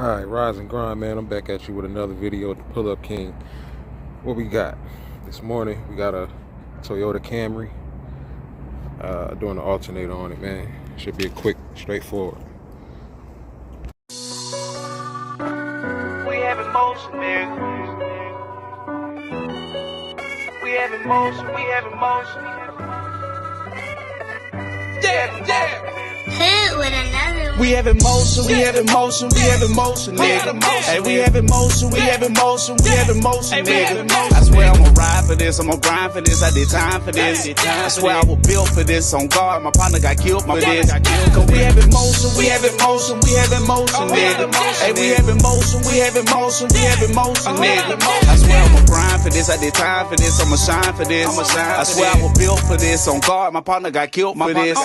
Alright, rise and grind, man. I'm back at you with another video at the Pull Up King. What we got? This morning we got a Toyota Camry. Doing an alternator on it, man. Should be a quick, straightforward. We have emotion, nigga. We have emotion, we have emotion. Yeah. Hit with another one. We have emotion, we have emotion, we have emotion, nigga. Hey, we have emotion, we have emotion, we have emotion, nigga. I swear I'ma ride for this, I'ma grind for this, I did time for this. I swear I was built for this, on guard, my partner got killed for this. Cause we have emotion, we have emotion, we have emotion, nigga. Hey, we have emotion, we have emotion, we have emotion, nigga. I swear I'ma grind for this, I did time for this, I'ma shine for this. I swear I was built for this, on guard, my partner got killed for this.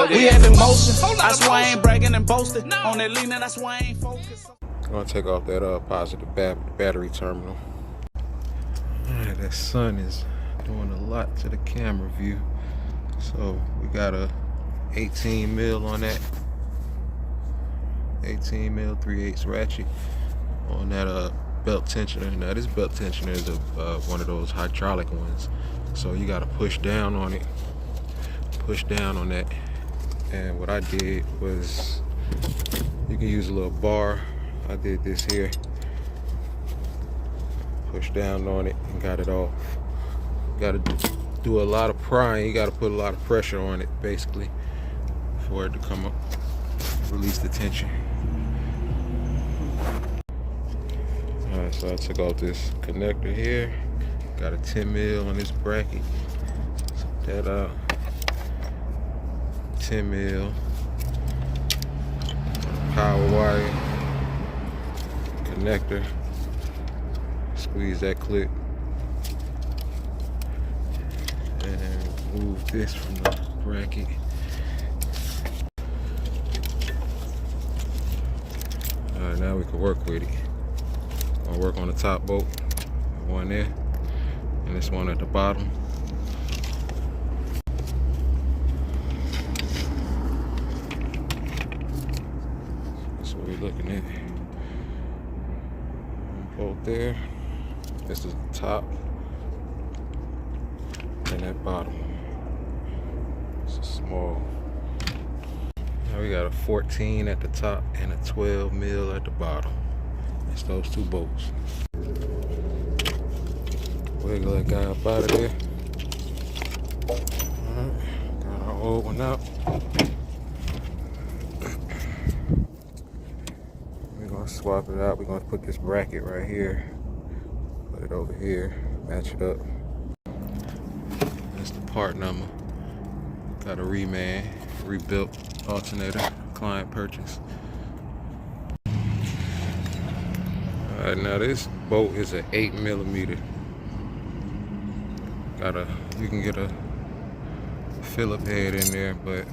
We have emotion, I swear I ain't bragging and boasting. On that leaning, that's why I ain't focused. I'm gonna take off that positive battery terminal. Alright, that sun is doing a lot to the camera view. So we got a 18 mil on that. 18 mil 3/8 ratchet on that belt tensioner. Now this belt tensioner is one of those hydraulic ones. So you gotta push down on it. Push down on that. And what I did was, you can use a little bar. I did this here. Push down on it and got it off. Gotta do a lot of prying. You gotta put a lot of pressure on it, basically, for it to come up, release the tension. Alright, so I took off this connector here. Got a 10 mil on this bracket. Took that out. 10 mil power wire connector. Squeeze that clip and move this from the bracket. Alright, now we can work with it. I'll work on the top bolt, one there, and this one at the bottom. What we're looking at. Bolt there. This is the top and that bottom. It's a small. Now we got a 14 at the top and a 12 mil at the bottom. It's those two bolts. Wiggle that guy up out of there. Alright, got our old one out. Swap it out. We're gonna put this bracket right here, put it over here, match it up. That's the part number. Got a rebuilt alternator, client purchase. Alright, now this bolt is an 8 millimeter. You can get a Phillip head in there, but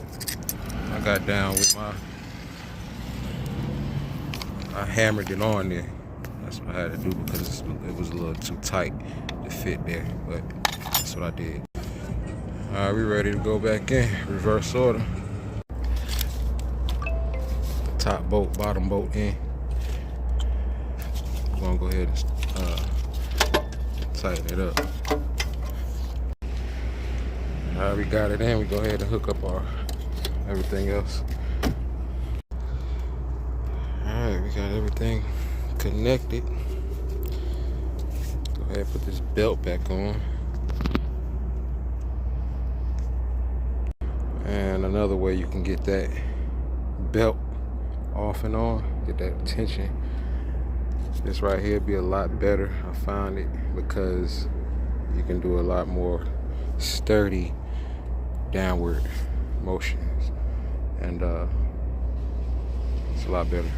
I got down with I hammered it on there. That's what I had to do because it was a little too tight to fit there, but that's what I did. Alright, we ready to go back in, reverse order. The top bolt, bottom bolt in. We're gonna go ahead and tighten it up. Alright, we got it in. We go ahead and hook up our everything else. Alright, we got everything connected. Go ahead and put this belt back on. And another way you can get that belt off and on, get that tension. This right here be a lot better. I found it because you can do a lot more sturdy downward motions. And it's a lot better.